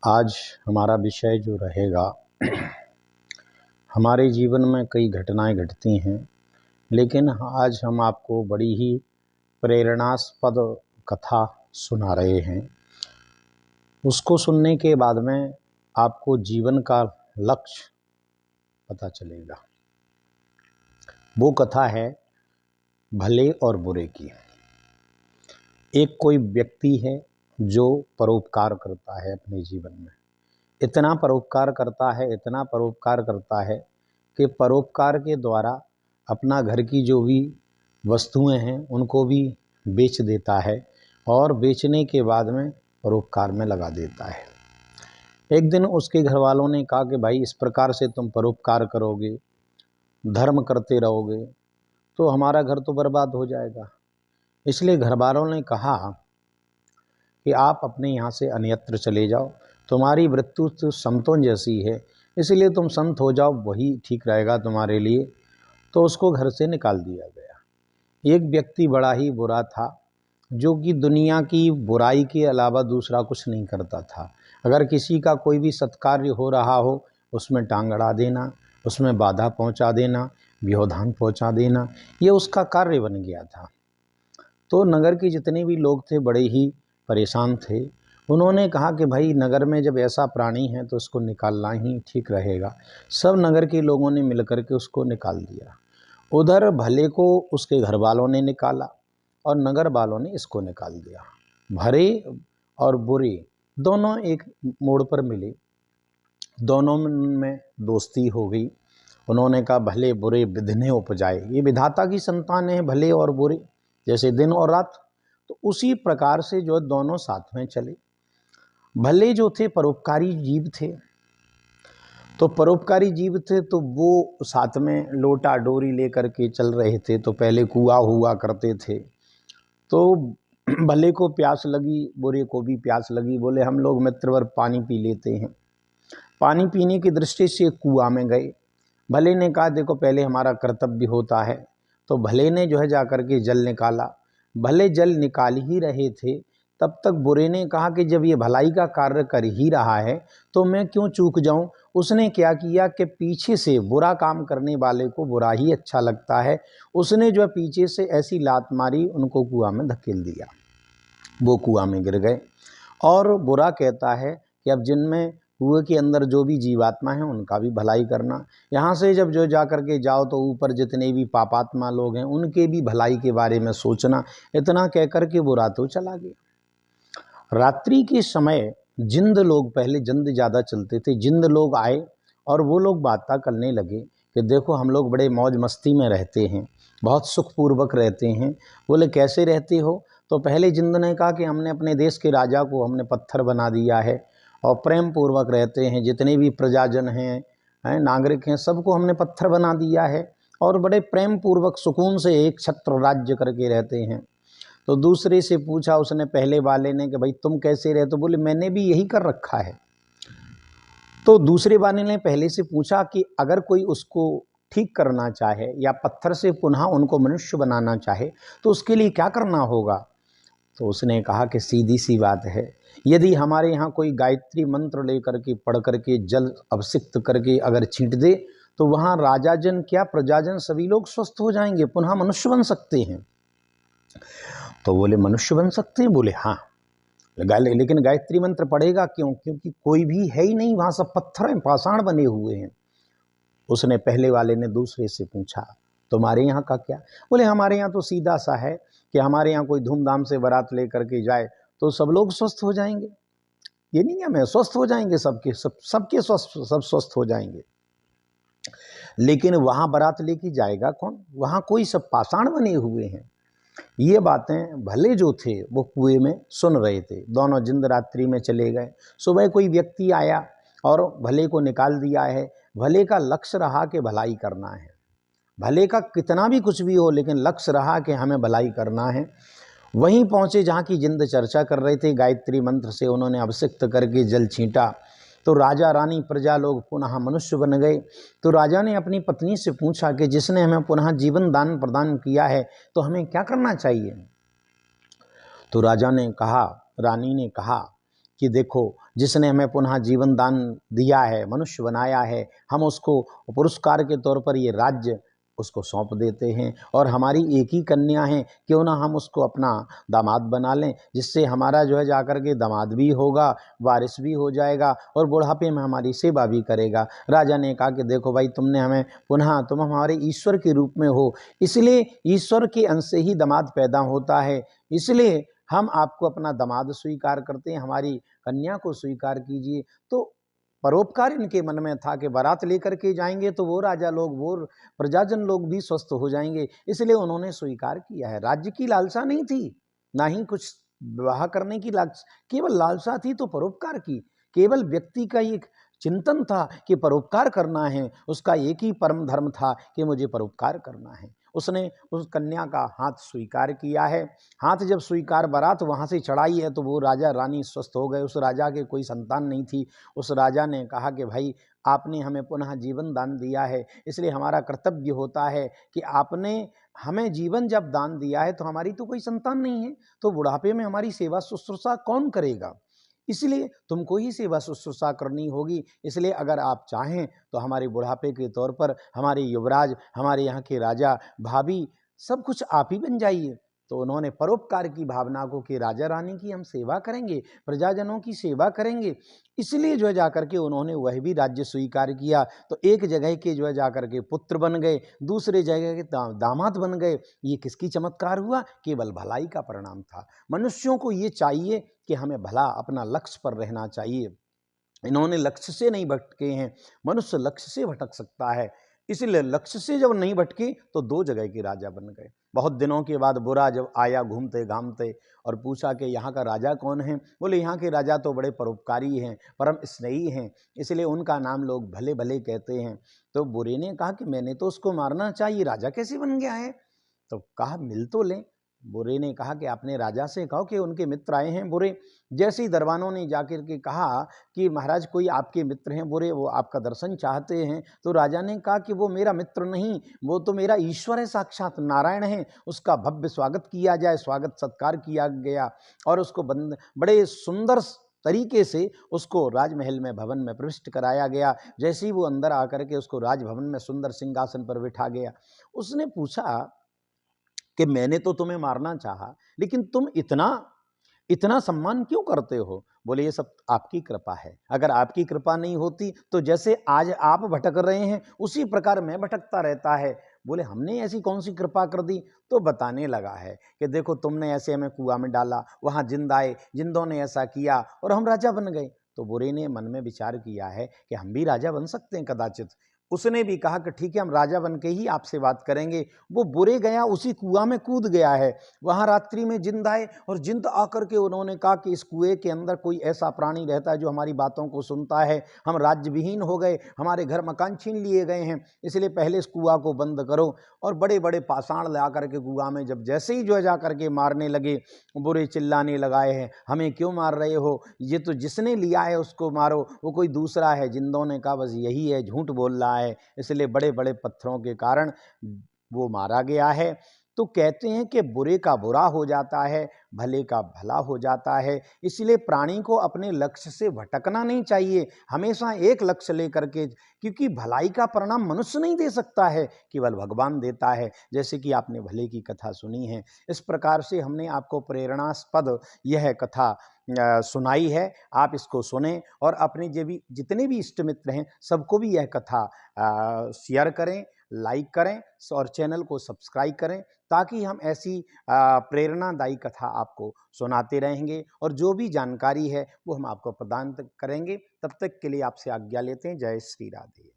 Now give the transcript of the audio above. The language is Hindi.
आज हमारा विषय जो रहेगा, हमारे जीवन में कई घटनाएं घटती हैं, लेकिन आज हम आपको बड़ी ही प्रेरणास्पद कथा सुना रहे हैं। उसको सुनने के बाद में आपको जीवन का लक्ष्य पता चलेगा। वो कथा है भले और बुरे की। एक कोई व्यक्ति है जो परोपकार करता है अपने जीवन में। इतना परोपकार करता है कि परोपकार के द्वारा अपना घर की जो भी वस्तुएं हैं उनको भी बेच देता है और बेचने के बाद में परोपकार में लगा देता है। एक दिन उसके घर वालों ने कहा कि भाई, इस प्रकार से तुम परोपकार करोगे, धर्म करते रहोगे तो हमारा घर तो बर्बाद हो जाएगा। इसलिए घर वालों ने कहा कि आप अपने यहाँ से अन्यत्र चले जाओ, तुम्हारी मृत्यु तो समतों जैसी है, इसलिए तुम संत हो जाओ, वही ठीक रहेगा तुम्हारे लिए। तो उसको घर से निकाल दिया गया। एक व्यक्ति बड़ा ही बुरा था, जो कि दुनिया की बुराई के अलावा दूसरा कुछ नहीं करता था। अगर किसी का कोई भी सत्कार्य हो रहा हो, उसमें टांग अड़ा देना, उसमें बाधा पहुंचा देना, व्यवधान पहुंचा देना, ये उसका कार्य बन गया था। तो नगर के जितने भी लोग थे बड़े ही परेशान थे। उन्होंने कहा कि भाई, नगर में जब ऐसा प्राणी है तो उसको निकालना ही ठीक रहेगा। सब नगर के लोगों ने मिलकर के उसको निकाल दिया। उधर भले को उसके घर वालों ने निकाला और नगर वालों ने इसको निकाल दिया। भले और बुरे दोनों एक मोड़ पर मिले, दोनों में दोस्ती हो गई। उन्होंने कहा भले बुरे विधने उपजाए। ये विधाता की संतान है, भले और बुरे, जैसे दिन और रात। तो उसी प्रकार से जो दोनों साथ में चले। भले जो थे परोपकारी जीव थे, तो परोपकारी जीव थे तो वो साथ में लोटा डोरी लेकर के चल रहे थे। तो पहले कुआं हुआ करते थे, तो भले को प्यास लगी, बुरे को भी प्यास लगी। बोले हम लोग मित्रवर पानी पी लेते हैं। पानी पीने की दृष्टि से कुआं में गए। भले ने कहा देखो, पहले हमारा कर्तव्य होता है। तो भले ने जो है जाकर के जल निकाला। भले जल निकाल ही रहे थे, तब तक बुरे ने कहा कि जब ये भलाई का कार्य कर ही रहा है तो मैं क्यों चूक जाऊं। उसने क्या किया कि पीछे से बुरा काम करने वाले को बुरा ही अच्छा लगता है। उसने जो पीछे से ऐसी लात मारी, उनको कुआं में धकेल दिया। वो कुआं में गिर गए। और बुरा कहता है कि अब जिनमें कुएं के अंदर जो भी जीवात्मा है उनका भी भलाई करना। यहाँ से जब जो जा कर के जाओ तो ऊपर जितने भी पापात्मा लोग हैं उनके भी भलाई के बारे में सोचना। इतना कह कर के बुरा तो चला गया। रात्रि के समय जिंद लोग, पहले जिंद ज़्यादा चलते थे, जिंद लोग आए और वो लोग बातें करने लगे कि देखो हम लोग बड़े मौज मस्ती में रहते हैं, बहुत सुखपूर्वक रहते हैं। बोले कैसे रहते हो? तो पहले जिंद ने कहा कि हमने अपने देश के राजा को हमने पत्थर बना दिया है और प्रेम पूर्वक रहते हैं। जितने भी प्रजाजन हैं, नागरिक हैं, सबको हमने पत्थर बना दिया है और बड़े प्रेम पूर्वक सुकून से एक छत्र राज्य करके रहते हैं। तो दूसरे से पूछा उसने, पहले वाले ने, कि भाई तुम कैसे रहे? तो बोले मैंने भी यही कर रखा है। तो दूसरे वाले ने पहले से पूछा कि अगर कोई उसको ठीक करना चाहे या पत्थर से पुनः उनको मनुष्य बनाना चाहे तो उसके लिए क्या करना होगा? तो उसने कहा कि सीधी सी बात है, यदि हमारे यहाँ कोई गायत्री मंत्र लेकर के पढ़ करके जल अभिषिक्त करके अगर छींट दे तो वहाँ राजाजन क्या प्रजाजन सभी लोग स्वस्थ हो जाएंगे, पुनः मनुष्य बन सकते हैं। तो बोले मनुष्य बन सकते हैं? बोले हाँ, लेकिन गायत्री मंत्र पढ़ेगा क्यों? क्योंकि कोई भी है ही नहीं, वहाँ सब पत्थर हैं, पाषाण बने हुए हैं। उसने पहले वाले ने दूसरे से पूछा तुम्हारे यहाँ का क्या? बोले हमारे यहाँ तो सीधा सा है कि हमारे यहाँ कोई धूमधाम से बारात लेकर के जाए तो सब लोग स्वस्थ हो जाएंगे। ये नहीं है मैं स्वस्थ हो जाएंगे, सबके सब स्वस्थ हो जाएंगे। लेकिन वहाँ बारात लेके जाएगा कौन? वहाँ कोई सब पाषाण बने हुए हैं। ये बातें भले जो थे वो कुएं में सुन रहे थे। दोनों जिंद रात्रि में चले गए। सुबह कोई व्यक्ति आया और भले को निकाल दिया है। भले का लक्ष्य रहा कि भलाई करना है। भले का कितना भी कुछ भी हो, लेकिन लक्ष्य रहा कि हमें भलाई करना है। वहीं पहुंचे जहाँ की जिंद चर्चा कर रहे थे। गायत्री मंत्र से उन्होंने अभिषिक्त करके जल छींटा तो राजा रानी प्रजा लोग पुनः मनुष्य बन गए। तो राजा ने अपनी पत्नी से पूछा कि जिसने हमें पुनः जीवन दान प्रदान किया है तो हमें क्या करना चाहिए? तो राजा ने कहा, रानी ने कहा कि देखो जिसने हमें पुनः जीवन दान दिया है, मनुष्य बनाया है, हम उसको पुरस्कार के तौर पर ये राज्य उसको सौंप देते हैं और हमारी एक ही कन्या है, क्यों ना हम उसको अपना दामाद बना लें, जिससे हमारा जो है जाकर के दामाद भी होगा, वारिस भी हो जाएगा और बुढ़ापे में हमारी सेवा भी करेगा। राजा ने कहा कि देखो भाई, तुमने हमें पुनः, तुम हमारे ईश्वर के रूप में हो, इसलिए ईश्वर के अंश से ही दामाद पैदा होता है, इसलिए हम आपको अपना दामाद स्वीकार करते हैं, हमारी कन्या को स्वीकार कीजिए। तो परोपकार इनके मन में था कि बारात लेकर के जाएंगे तो वो राजा लोग, वो प्रजाजन लोग भी स्वस्थ हो जाएंगे, इसलिए उन्होंने स्वीकार किया है। राज्य की लालसा नहीं थी, ना ही कुछ विवाह करने की लालसा, केवल लालसा थी तो परोपकार की। केवल व्यक्ति का एक चिंतन था कि परोपकार करना है, उसका एक ही परम धर्म था कि मुझे परोपकार करना है। उसने उस कन्या का हाथ स्वीकार किया है। हाथ जब स्वीकार, बारात वहाँ से चढ़ाई है तो वो राजा रानी स्वस्थ हो गए। उस राजा के कोई संतान नहीं थी। उस राजा ने कहा कि भाई, आपने हमें पुनः जीवन दान दिया है, इसलिए हमारा कर्तव्य होता है कि आपने हमें जीवन जब दान दिया है तो हमारी तो कोई संतान नहीं है, तो बुढ़ापे में हमारी सेवा शुश्रूषा कौन करेगा, इसलिए तुमको ही सेवा शुश्रूषा करनी होगी। इसलिए अगर आप चाहें तो हमारे बुढ़ापे के तौर पर हमारे युवराज, हमारे यहाँ के राजा, भाभी, सब कुछ आप ही बन जाइए। तो उन्होंने परोपकार की भावना को कि राजा रानी की हम सेवा करेंगे, प्रजाजनों की सेवा करेंगे, इसलिए जो है जाकर के उन्होंने वह भी राज्य स्वीकार किया। तो एक जगह के जो है जाकर के पुत्र बन गए, दूसरे जगह के दामाद बन गए। ये किसकी चमत्कार हुआ? केवल भलाई का परिणाम था। मनुष्यों को ये चाहिए कि हमें भला अपना लक्ष्य पर रहना चाहिए। इन्होंने लक्ष्य से नहीं भटके हैं। मनुष्य लक्ष्य से भटक सकता है, इसलिए लक्ष्य से जब नहीं भटके तो दो जगह के राजा बन गए। बहुत दिनों के बाद बुरा जब आया घूमते घामते और पूछा कि यहाँ का राजा कौन है? बोले यहाँ के राजा तो बड़े परोपकारी हैं, परम स्नेही हैं, इसलिए उनका नाम लोग भले भले कहते हैं। तो बुरे ने कहा कि मैंने तो उसको मारना चाहिए, राजा कैसे बन गया है? तो कहा मिल तो लें। बुरे ने कहा कि आपने राजा से कहो कि उनके मित्र आए हैं। बुरे जैसे ही दरबानों ने जाकर के कहा कि महाराज कोई आपके मित्र हैं बुरे, वो आपका दर्शन चाहते हैं, तो राजा ने कहा कि वो मेरा मित्र नहीं, वो तो मेरा ईश्वर है, साक्षात नारायण है। उसका भव्य स्वागत किया जाए। स्वागत सत्कार किया गया और उसको बड़े सुंदर तरीके से उसको राजमहल में, भवन में प्रविष्ट कराया गया। जैसे ही वो अंदर आकर के उसको राजभवन में सुंदर सिंहासन पर बिठा गया। उसने पूछा कि मैंने तो तुम्हें मारना चाहा, लेकिन तुम इतना इतना सम्मान क्यों करते हो? बोले ये सब आपकी कृपा है। अगर आपकी कृपा नहीं होती तो जैसे आज आप भटक रहे हैं उसी प्रकार मैं भटकता रहता है। बोले हमने ऐसी कौन सी कृपा कर दी? तो बताने लगा है कि देखो तुमने ऐसे हमें कुआं में डाला, वहां जिंद आए, जिंदों ने ऐसा किया और हम राजा बन गए। तो बुरे ने मन में विचार किया है कि हम भी राजा बन सकते हैं कदाचित। उसने भी कहा कि ठीक है, हम राजा बन के ही आपसे बात करेंगे। वो बुरे गया, उसी कुआं में कूद गया है। वहां रात्रि में जिंद आए और जिंद आकर के उन्होंने कहा कि इस कुएं के अंदर कोई ऐसा प्राणी रहता है जो हमारी बातों को सुनता है। हम राज्य विहीन हो गए, हमारे घर मकान छीन लिए गए हैं, इसलिए पहले इस कुआं को बंद करो। और बड़े बड़े पाषाण ला करके कुआं में जब जैसे ही जो है जा करके मारने लगे, बुरे चिल्लाने लगाए हैं, हमें क्यों मार रहे हो? ये तो जिसने लिया है उसको मारो, वो कोई दूसरा है। जिंदों ने कहा बस यही है, झूठ बोल रहा है, इसलिए बड़े बड़े पत्थरों के कारण वो मारा गया है। तो कहते हैं कि बुरे का बुरा हो जाता है, भले का भला हो जाता है। इसलिए प्राणी को अपने लक्ष्य से भटकना नहीं चाहिए, हमेशा एक लक्ष्य लेकर के, क्योंकि भलाई का परिणाम मनुष्य नहीं दे सकता है, केवल भगवान देता है। जैसे कि आपने भले की कथा सुनी है, इस प्रकार से हमने आपको प्रेरणास्पद यह कथा सुनाई है। आप इसको सुने और अपने जितने भी इष्ट मित्र हैं सबको भी यह कथा शेयर करें, लाइक करें और चैनल को सब्सक्राइब करें, ताकि हम ऐसी प्रेरणादायी कथा आपको सुनाते रहेंगे और जो भी जानकारी है वो हम आपको प्रदान करेंगे। तब तक के लिए आपसे आज्ञा लेते हैं। जय श्री राधे।